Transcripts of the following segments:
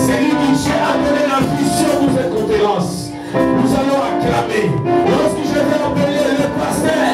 C'est lui qui a donné la vision pour cette conférence. Nous allons acclamer. Lorsque je vais appeler le pasteur,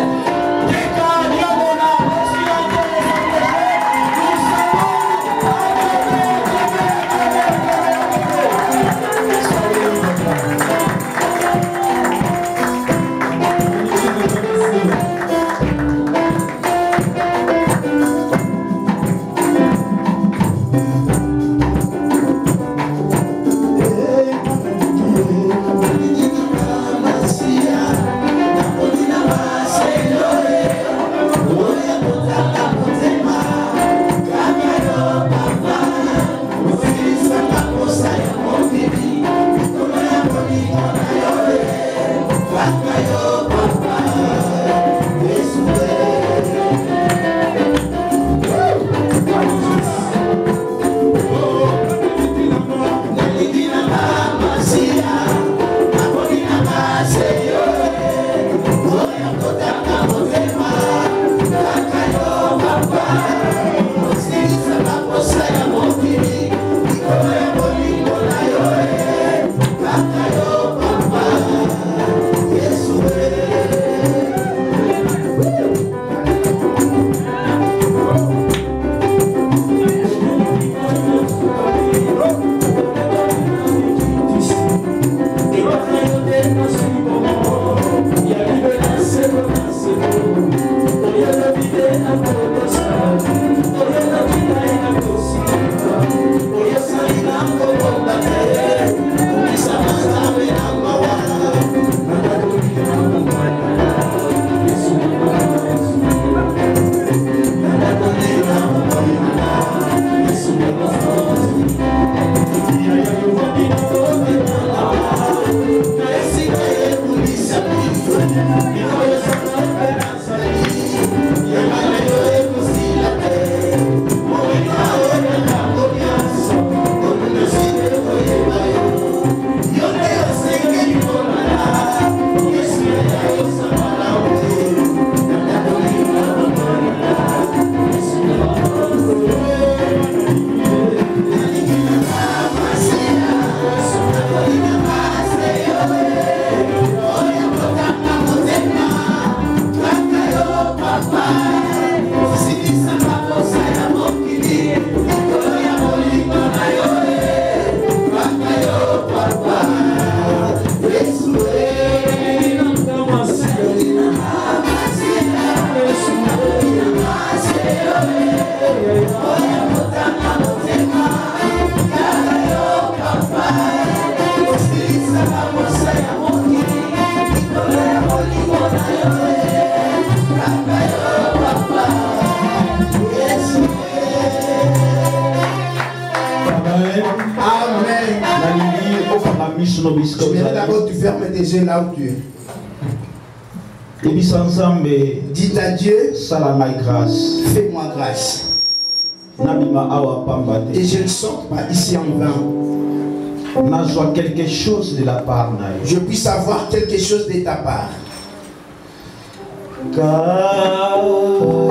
J'aimerais d'abord que tu fermes tes yeux là où tu es. Dites à Dieu, fais-moi grâce. Et je ne sors pas ici en vain. Quelque chose de la part. Je puisse avoir quelque chose de ta part. Oh,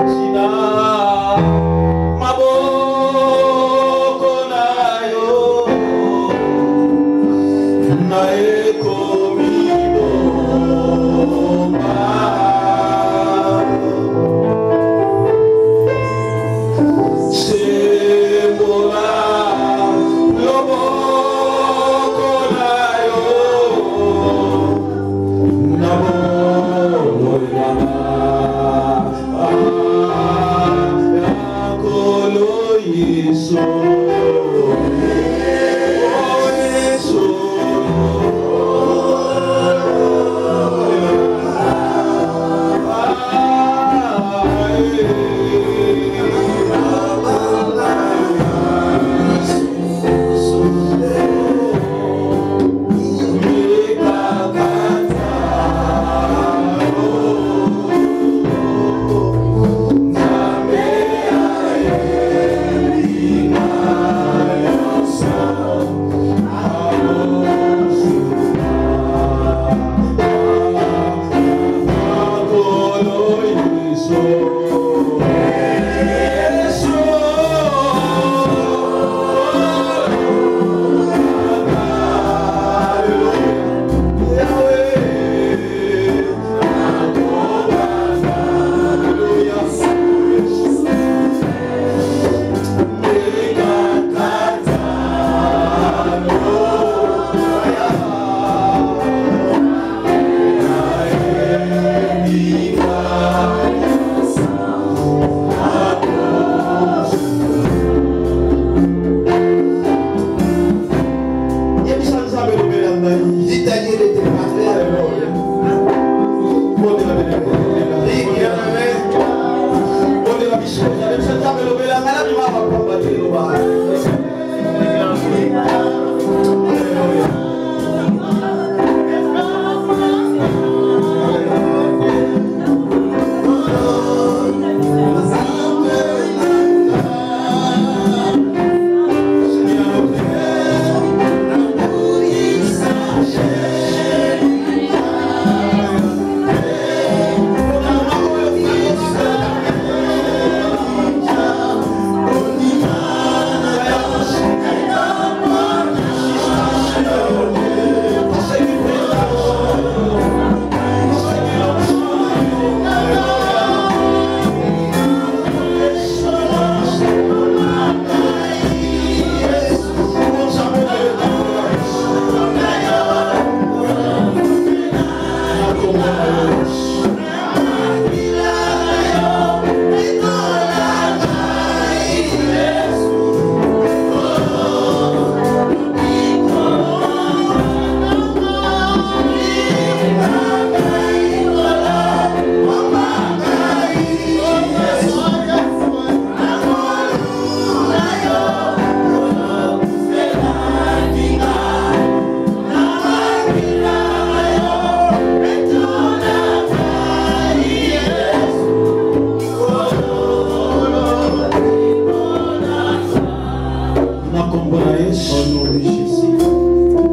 Yesu. Au nom de Jésus.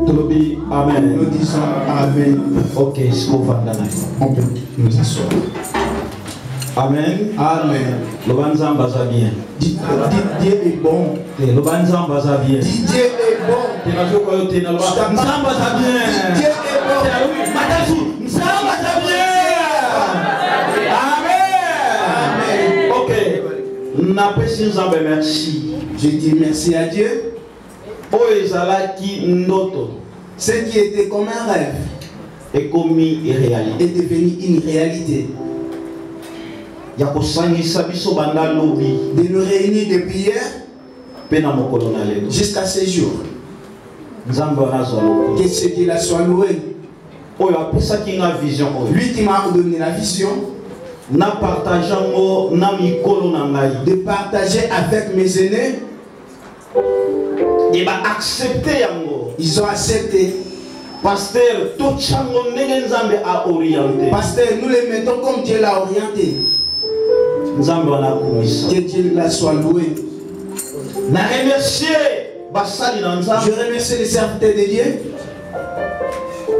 Tobi amen. Nous disons Amen. Ok, sikovandana. On peut nous asseoir. Amen. Amen. Lobanzamba za bien. Dites Dieu est bon. Lobanzamba za bien. Dites Dieu est bon. Tenazoko yote na lobanzamba za bien. Dieu est bon. Matasu, nzamba za bien. Amen. Ok. Napesi nzambe merci. Je dis merci à Dieu. Oyo ezalaki ndoto. Ce qui était comme un rêve ekomi réalité. est devenu une réalité. Ya kosangisa biso banda lobi. De nous réunir depuis hier Pe na mokolo na lelo. jusqu'à ce jour. Nzambe anazwa lobi. Que ce Dieu soit loué. Oyo apesaki nga vision oyo. Lui qui m'a donné la vision Na partage yango na mikolo na ngai. de partager avec mes aînés. Et ba accepter yango. Ils ont accepté. Pasteur, tout chango ndenge nzambe a orienté. Pasteur, nous les mettons comme Dieu l'a orienté. Nzambe wana kumisa. Que Dieu soit loué. Na remercier basali na Je nzambe. remercie les serviteurs de Dieu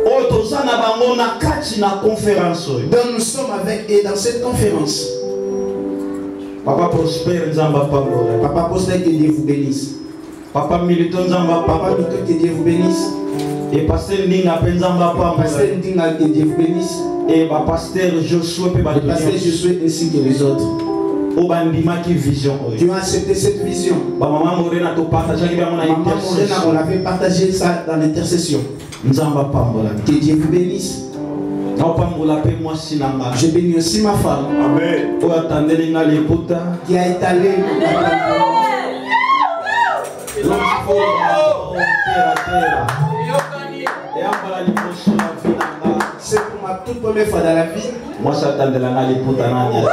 Oyo toza na bango na kati na conférence oyo. dont nous sommes avec et dans cette conférence. Papa Prosper nzamba pambola. Papa Pasteur, que Dieu vous bénisse. Papa Militon nzamba Papa pambola. Mito, que Dieu vous bénisse. Et pasteur Ndinga pe nzamba pambola. Pasteur Ndinga, que Dieu vous bénisse. Et ba pasteur Josué pe ba Le pasteur Josué ainsi que les autres. obandimaki vision oyo. Tu as accepté cette vision. Ba mama Morena to partageaki bango na Maman Morena, on intercession. avait partagé ça dans l'intercession. Nzamba pambola. Que Dieu vous bénisse. Na pambola pe mwasi na nga. Je bénis aussi ma femme Amen. Oyo atandeli nga liputa. qui a étalé c'est pour ma toute première fois dans la vie. Mwasi atandela nga liputa nani.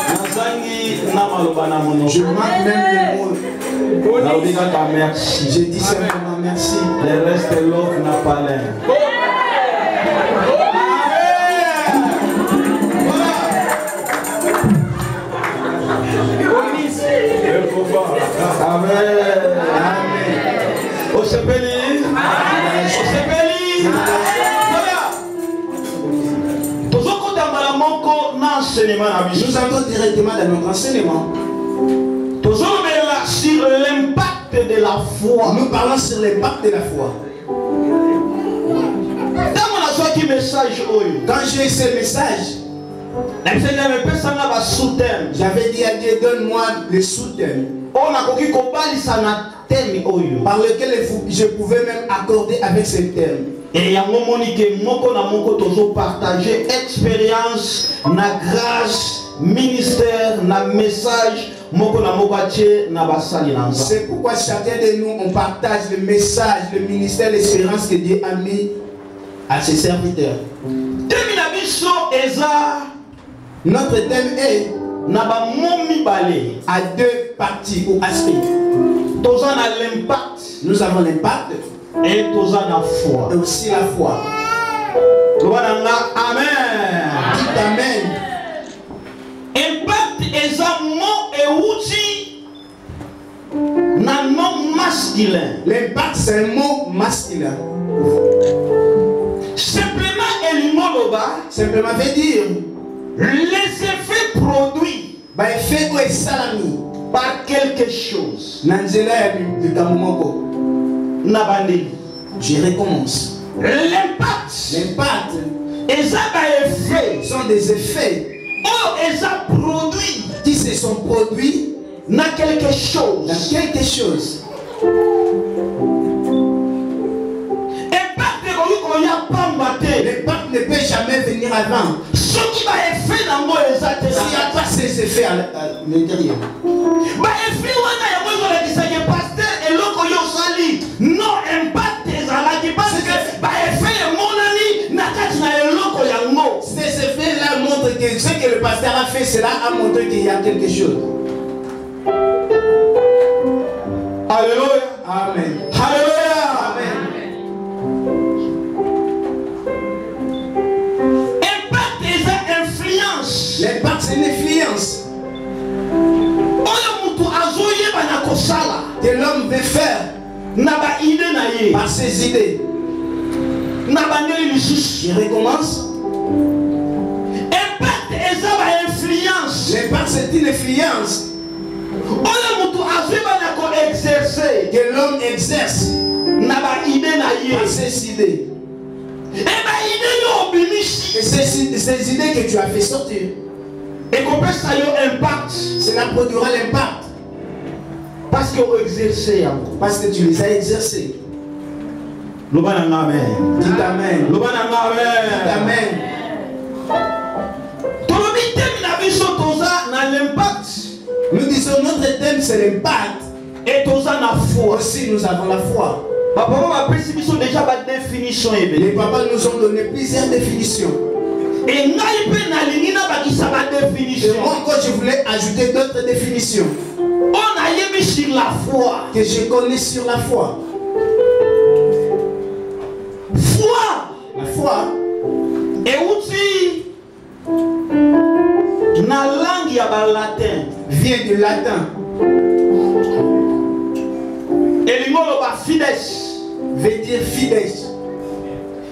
Nazangi na maloba na monoko. Je manque même les mots. Naobi kaka merci. Je dis simplement merci. Le reste l'offre n'a pas l'air. Amen. Amen. Osepeli. Osepeli. Voilà. Tozoko tambala moko na enseignement na biso. Nous entrons directement dans notre enseignement. Tozomela sur l'impact de la foi. Nous parlons sur l'impact de la foi. Ntango nazwaki message oyo. Quand j'ai eu ce message, j'avais dit à Dieu, donne-moi le sous-thème par lequel je pouvais même accorder avec ce thème. Et yango monike moko na moko tozo partager expérience na grâce ministère na message moko na moko atie na basali na nzambe. C'est pourquoi chacun de nous on partage le message, le ministère, l'espérance que Dieu a mis à ses serviteurs. Notre thème est à deux parties ou aspects. Nous avons l'impact et aussi la foi. Amen. Dites Amen. Impact est un mot et outil non masculin. L'impact c'est un mot masculin. Simplement veut dire les effets produits par quelque chose. Je recommence. L'impact sont des effets qui se sont produits dans quelque chose. L'impact ne peut jamais venir avant. S'il n'y a pas ces effets à l'intérieur. Ces effets-là montrent que ce que le pasteur a fait, cela a montré qu'il y a quelque chose. Alléluia. Amen. Alléluia. Amen. Impact est une influence. L'impact c'est une influence. l'homme veut faire Naba idée na ye. par ses idées, Naba ndeli lisusu. il recommence. Impact eza ba influence. L'impact, c'est une influence Oyo mutu azeba na ko exercer. que l'homme exerce Naba idée na ye. par ses idées. Et ba idée yo bimisi. Et ces idées que tu as fait sortir, Et qu'on peut ça yo impact. cela produira l'impact Parce que vous exercez. parce que tu les as exercés. Amen. Dis Amen. Dis Amen. Amen. Nous disons notre thème c'est l'impact. Et toza na foi. Aussi nous avons la foi. Papa m'a précisé déjà la définition. Les papas nous ont donné plusieurs définitions. Et ngai pe na lingina bakisa ba Et définition. moi encore je voulais ajouter d'autres définitions On a yémi sur la foi. que je connais sur la foi. Foi. La foi Et outil na langue ya ba latin. vient du latin. Et l'ingolo ba fides. Veut dire fides.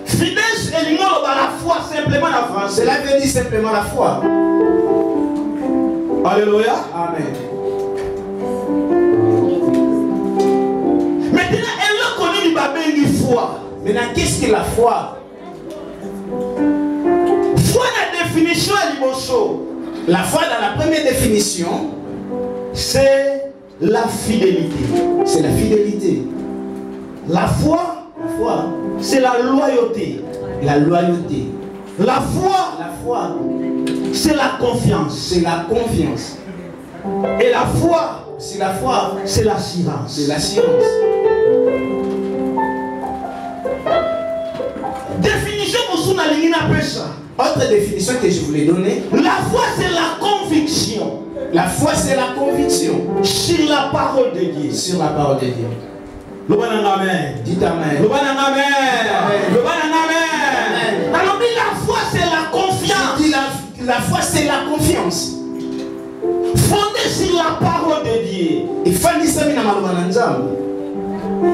Fides et l'ingolo ba la foi simplement en français. Cela veut dire simplement la foi. Alléluia. Amen. Maintenant, elle connaît du babé une foi. Maintenant, qu'est-ce que la foi? Foi la définition à l'imoso. La foi, dans la première définition, C'est la fidélité. c'est la fidélité. La foi, La foi, c'est la loyauté. la loyauté. La foi, La foi, c'est la confiance. c'est la confiance. Et la foi, C'est la foi, c'est l'assurance. c'est l'assurance. Définition pour na lingina pesa. Autre définition que je voulais donner, La foi, c'est la conviction la foi, c'est la conviction sur la parole de Dieu. sur la parole de Dieu. Le bon amen. Dites Amen. Le bon amen. Le bon amen. Alors, la foi, c'est la Je confiance. dis la foi, c'est la confiance. Fondée sur la parole de Dieu. Et Fanny Samina Malouananzam,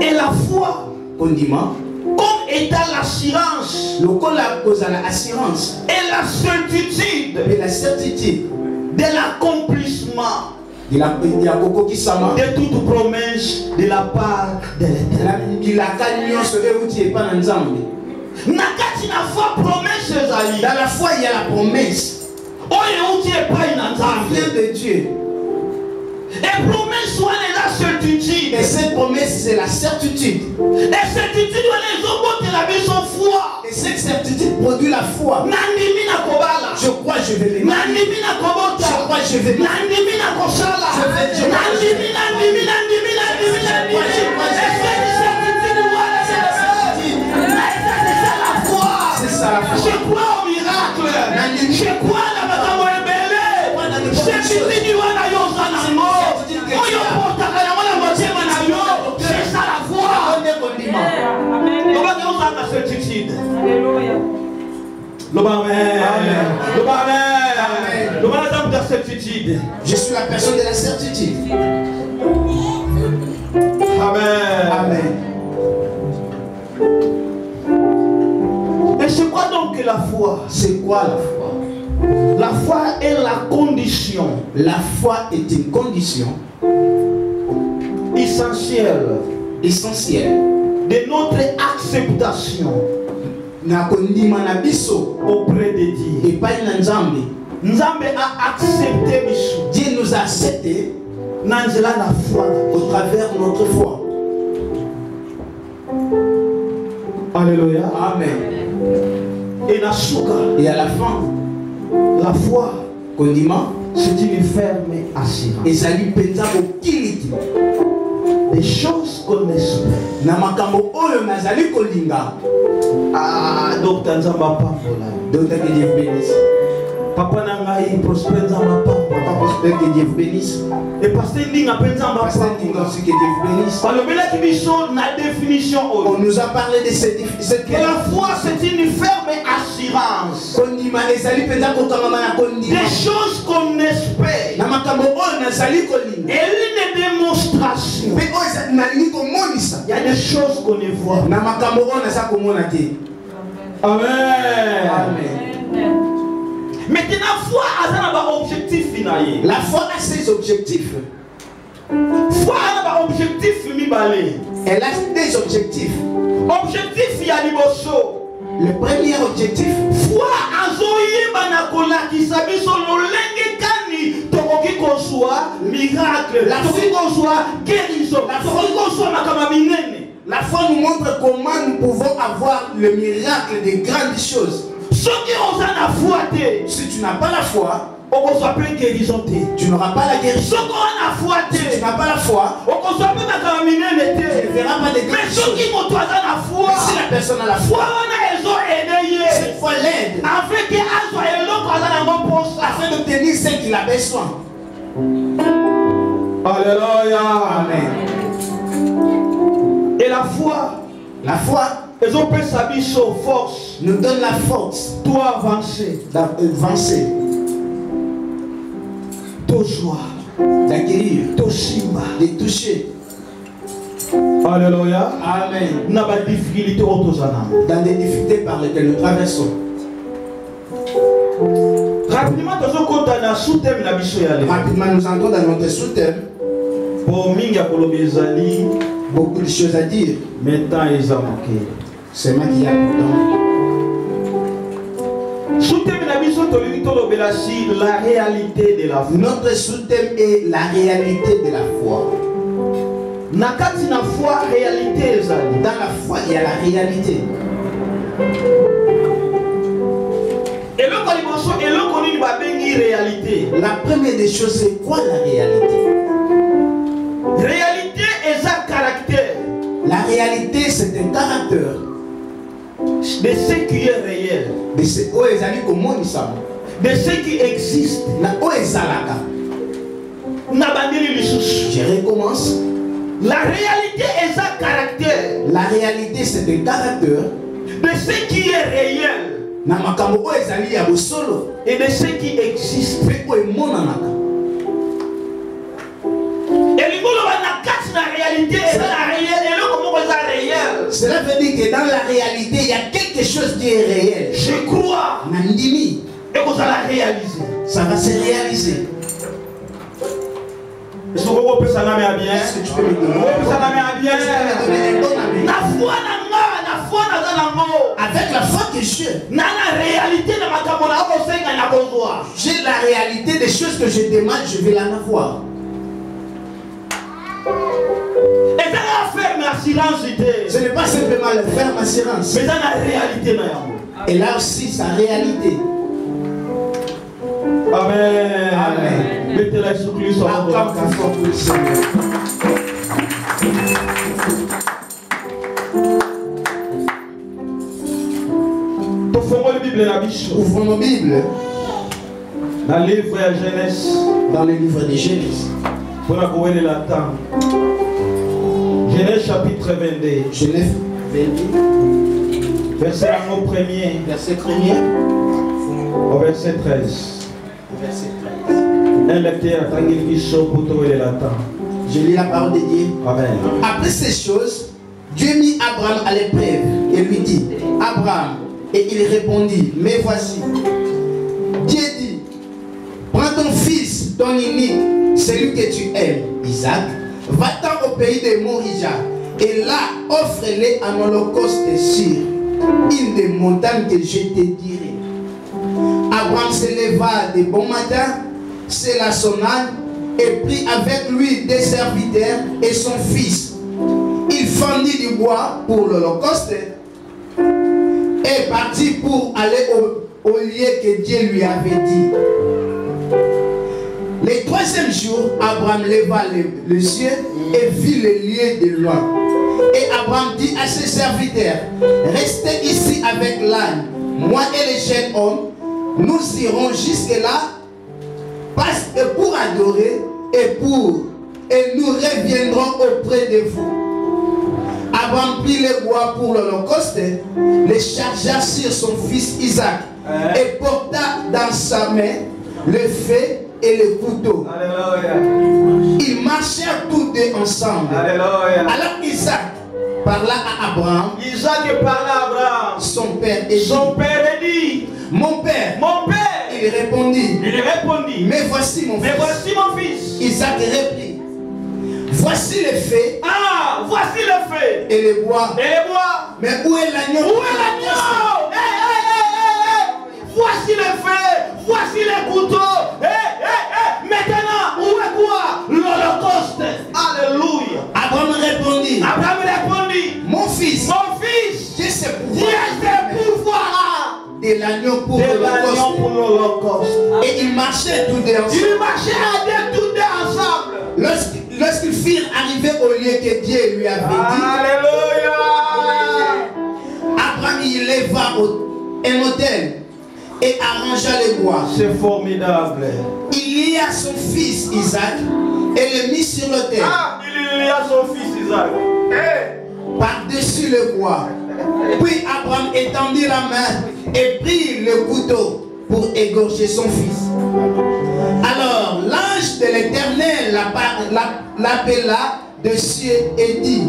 Et la foi, condiment, comme étant l'assurance le col a cause à l'assurance et la certitude et la certitude de l'accomplissement de la Coco qui s'ama, de toute promesse de la part de l'Éternel. de la cagnon se réoutie pas dans Nzambe. Nakati na foi promesse ezali. Dans la foi, il y a la promesse. Oyo uti epai na Ça vient Nzambe. de Dieu. Et promesse wana eza certitude. Et cette promesse, c'est la certitude. Et certitude wana ezobotela biso foi. Et cette certitude produit la foi. Nandimi na kobala. Je crois que je vais venir. Nandimi na kobota. Je crois que je vais venir. Nandimi na kosala. Je vais- Nandimi. Certitude wana C'est la certitude. c'est la foi. C'est ça la Je foi. crois au miracle. Nandimi. Je crois na makambo ebele. Certitude wana yoza nango. Oyo portaka yango na motema na yo. C'est ça la foi. Premier condiment. Loba yoza na certitude. Alléluia. Loba amen. Amen. Loba amen. Amen. Loba na dame de certitude. Je suis la personne de la certitude. Amen. Amen. Et c'est quoi donc que la foi? C'est quoi la foi? La foi est la condition La foi est une condition essentielle essentielle. de notre acceptation Na kondima na biso auprès de Dieu. et pas na Nzambe. Nzambe a accepté biso. Dieu nous a acceptés Na nzela na foi. au travers de notre foi. Alléluia. Amen. Et na suka, Et à la fin, la foi, kondima c'est une ferme assurance. ezali penza bokiliti Des choses qu'on espère. na makambo oyo nazali kolinga. Ah, Docteur Nzamba Pambola. Docteur, que Dieu vous bénisse. Papa Nangaï, Prosper Nzamba Papa Pambola. prospère, que Dieu vous bénisse. Et Pasteur Ndinga Nzamba Pasteur Ndinga Pambola. aussi, que Dieu vous bénisse. Par le bel qui na définition. On nous a parlé de cette Que la foi, c'est une ferme assurance. kondima ezali penza kokangama na kondima. Des choses qu'on espère. Na makambo oyo nazali kolinga. Et une démonstration Mpe oyo Il y a des choses qu'on ne voit. Amen. Amen. Maintenant, foi a un objectif final. La foi a ses objectifs. Foi a un objectif final. Elle a des objectifs. Objectif ya liboso. Le premier objectif. Foi azoye banakola kisabiso lolenge kani tokoki kozwa miracle. La tokoki kozwa guérison. La tokoki kozwa makama minene. La foi nous montre comment nous pouvons avoir le miracle des grandes choses. Si tu n'as pas la foi, tu n'auras pas la guérison. Si tu n'as pas la foi, tu ne verras pas des grandes choses. Si la personne a la foi, cette foi l'aide afin d'obtenir ce qu'il a besoin. Alléluia. Amen. Et la foi, ils ont pris sa force, nous donne la force toi avancer, d'avancer, de joie, d'accueillir, de simba, de toucher. Alléluia. Amen. Dans des difficultés par lesquelles nous traversons. Rapidement, nous entrons dans notre sous-thème. Beaucoup de choses à dire. Maintenant, ils ont manqué. C'est moi qui ai la réalité de la foi. Notre sous-thème est la réalité de la foi. Dans la foi, il y a la réalité. La première des choses, c'est quoi la réalité? Réalité est un caractère. La réalité, c'est un caractère de ce qui est réel, de ce qui existe. Je recommence. La réalité est un caractère. La réalité, c'est un caractère de ce qui est réel et de ce qui existe. Cela veut dire que dans la réalité, il y a quelque chose qui est réel. Je crois. Nandimi. Et vous allez réaliser. Ça va se réaliser. Est-ce que tu peux me donner avec la foi que j'ai la réalité des choses que je demande, je vais l'en avoir. Ce n'est pas simplement le ferme assurance. Mais dans la réalité, et là aussi sa réalité. Amen. Amen. Mettez-la sous Christ. Ouvrons nos Bibles. Dans le livre de Genèse. Dans le livre de Genèse. Genèse chapitre 22. Genèse 22. Verset 1er. Verset 1er. Au verset 13. Verset 13. Un lecteur je lis la parole de Dieu. Amen. Après ces choses, Dieu mit Abraham à l'épreuve et lui dit, Abraham, et il répondit, mais voici. Dieu dit, prends ton fils, ton unique, celui que tu aimes, Isaac, va-t'en au pays de Morija, et là, offre-le en holocauste sur une des montagnes que je te dirai. Abraham se leva de bon matin, sella son âne, et prit avec lui des serviteurs et son fils. Il fendit du bois pour l'holocauste et partit pour aller au lieu que Dieu lui avait dit. Le troisième jour, Abraham leva le ciel et vit le lieu de loin. Et Abraham dit à ses serviteurs, restez ici avec l'âne, moi et les jeunes hommes, nous irons jusque-là pour adorer et nous reviendrons auprès de vous. Abraham prit le bois pour l'holocauste, le chargea sur son fils Isaac et porta dans sa main le feu et le couteau. Ils marchèrent tous deux deux ensemble. Alléluia. Alors Isaac parla à Abraham, Isaac parlait à Abraham. son père, et dit, Son père dit, mon père. mon père. Il répondit, Il répondit, mais voici mon mais fils. voici mon fils. Isaac reprit, voici les faits Ah, voici le fait. et les bois. Et les bois. Mais où est l'agneau? Où est l'agneau? Voici le feu, voici les couteaux. Maintenant, où est quoi? L'Holocauste. Alléluia. Abraham répondit, Abraham répondit, mon fils, mon fils, j'ai ce Dieu te pouvoir de l'agneau pour de l'agneau l'Holocauste. pour l'Holocauste. Et ils marchaient tous deux ensemble. Ils marchaient à deux, tous deux ensemble. Lorsqu'ils firent arriver au lieu que Dieu lui avait dit, Alléluia. Abraham il leva un autel et arrangea les bois. C'est formidable. Il lia son fils Isaac et le mit sur l'autel. Ah, il y a son fils Isaac. Par-dessus le bois. Puis Abraham étendit la main et prit le couteau pour égorger son fils. Alors l'ange de l'Éternel l'appela de cieux et dit,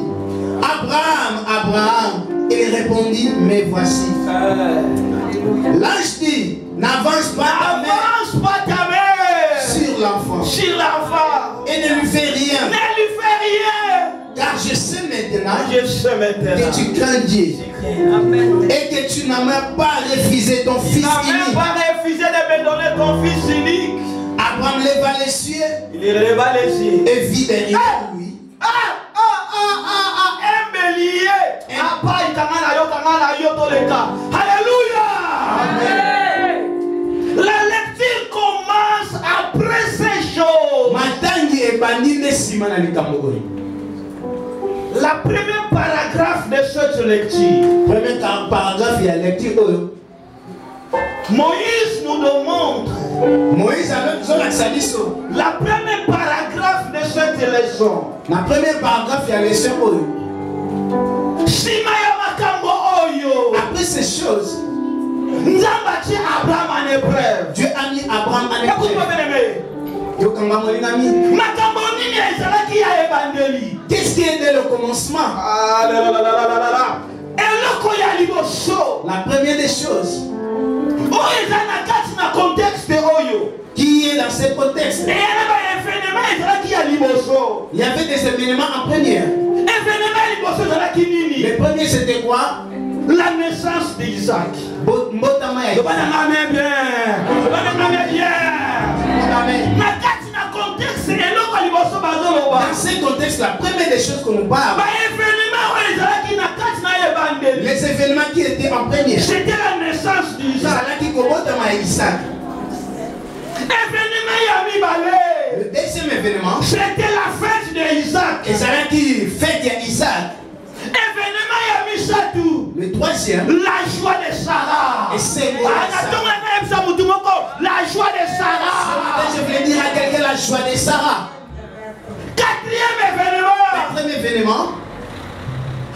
Abraham, Abraham. Il répondit, mais voici. L'ange dit, n'avance pas ta main sur l'enfant. Sur l'enfant. Et ne lui fais rien. Ne lui fais rien. Car je sais maintenant Je sais maintenant que tu crains Dieu. Et que tu n'as même pas refusé ton fils Tu n'as même unique. pas refusé de me donner ton fils unique. Abraham leva les cieux Il releva les yeux. et vit derrière lui Un bélier. Alléluia. La lecture commence après ces choses. matangi ebandi nde nsima na likambo oyo. La première paragraphe de cette lecture. Premier paragraphe ya lecture oyo. Moïse nous demande Moïse azolakisa biso la première paragraphe de cette leçon. na premier paragraphe ya leçon oyo. Sima ya makambo oyo. Après ces choses, Nzamba ti Abraham en épreuve. Dieu a mis Abraham en Écoute-moi épreuve. bien aimé. Yokanga molingami. Makambo nini ezalaki ya ebandeli. Qu'est-ce qui est dès le commencement? Eloko ya liboso. La première des choses Oyo eza na kati na contexte oyo. qui est dans ce contexte. Eyana ba événement ezalaki ya liboso. Il y avait des événements en première. Événement ya liboso ezalaki nini? Le premier c'était quoi? La naissance d'Isaac. Mbotama ya Yobana ngame bien. Yobana ngame bien. Amen. Na kati na contexte eloko ya liboso bazoloba. Dans ce contexte, la première des choses qu'on nous parle, Ba événement oyo ezalaki na kati na ebandeli. les événements qui étaient en première, C'était la naissance d'Isaac. Isaac Kobotama et Isaac. Événement ya mibale. Le deuxième événement, C'était la fête d'Isaac. Isaac qui fête à Isaac. Événement ya misatu. Le troisième, La joie de Sarah. et c'est moi. La joie de Sarah. Je voulais dire à quelqu'un la joie de Sarah. Quatrième événement. Quatrième événement,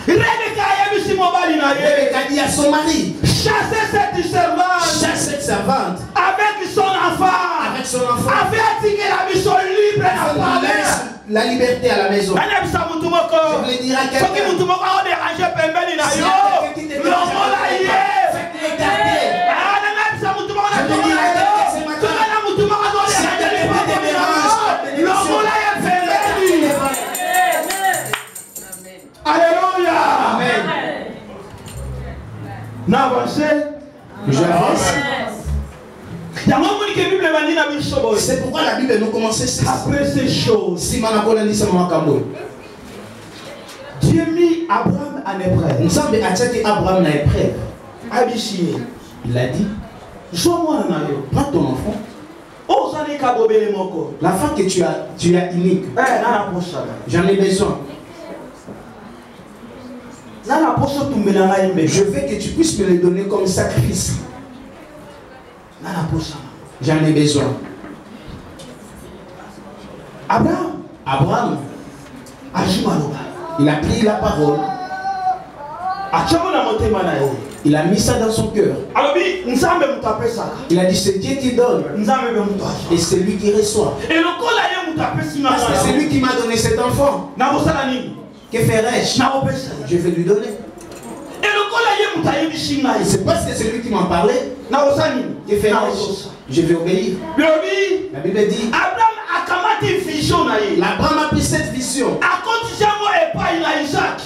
Rebecca Rebecca dit à son mari, chasser cette servante chasse cette servante avec son enfant. avec son enfant. Avait attiré la mission libre On à la laisse la liberté à la maison. Je voulais dire à quelqu'un, Alléluia. Amen. N'avancez. J'avance. C'est C'est pourquoi la Bible nous commence après ces choses. si Manakola dit ça Makamoy. Dieu mit Abraham en épreuve. Nous sommes à Tchaki Abraham na épreuve. Abichie. Il a dit, Sois-moi un ayo. prends ton enfant. Osane kabobele moko. L'enfant que tu as unique. Nana posa. J'en ai besoin. Nana posa tumbela ngai mbe. Je veux que tu puisses me le donner comme sacrifice. Nana posa. J'en ai besoin. Abraham ajimaloba. Il a pris la parole. Achamona motema na yo. Il a mis ça dans son cœur. Alobi nzambe mutapesa. Il a dit c'est Dieu qui donne Nzambe be mutashi. et c'est lui qui reçoit. Et lokola ye Parce que c'est lui qui m'a donné cet enfant. Que ferais-je? Je vais lui donner. C'est parce que c'est lui qui m'a parlé. Que ferais-je? Je vais obéir. La Bible dit Abraham a pris cette vision.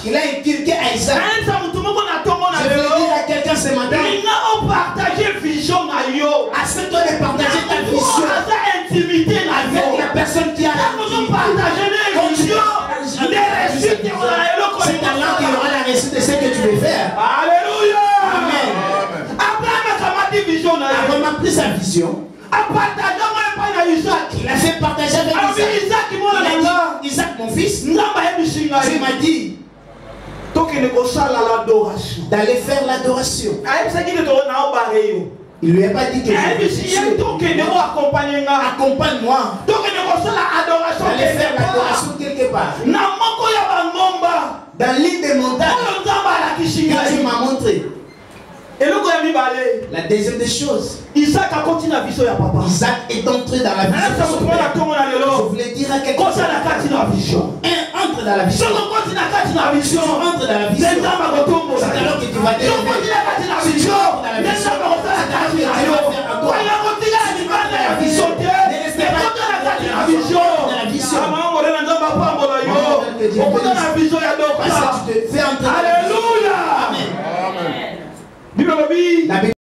Il a inculqué à Isaac. Je vais dire à quelqu'un ce matin, accepte de partager ta vision avec la personne qui a l'intimité. C'est Allah qui aura la réussite de ce que tu veux faire. Alléluia. Amen. Abraham a pris sa vision. Il a fait partager avec Isaac. Il a dit, Isaac mon fils, tu m'as dit d'aller faire l'adoration. Il lui a pas dit que accompagne-moi d'aller faire l'adoration quelque part. Dans l'île des montagnes que Dieu m'a montré. La deuxième des choses, Isaac a continué la vision de papa. Isaac est entré dans la vision. Je voulais dire à quelqu'un, entre dans la vision. Entre dans la vision. C'est alors que tu vas te lever. Si tu entres dans la vision,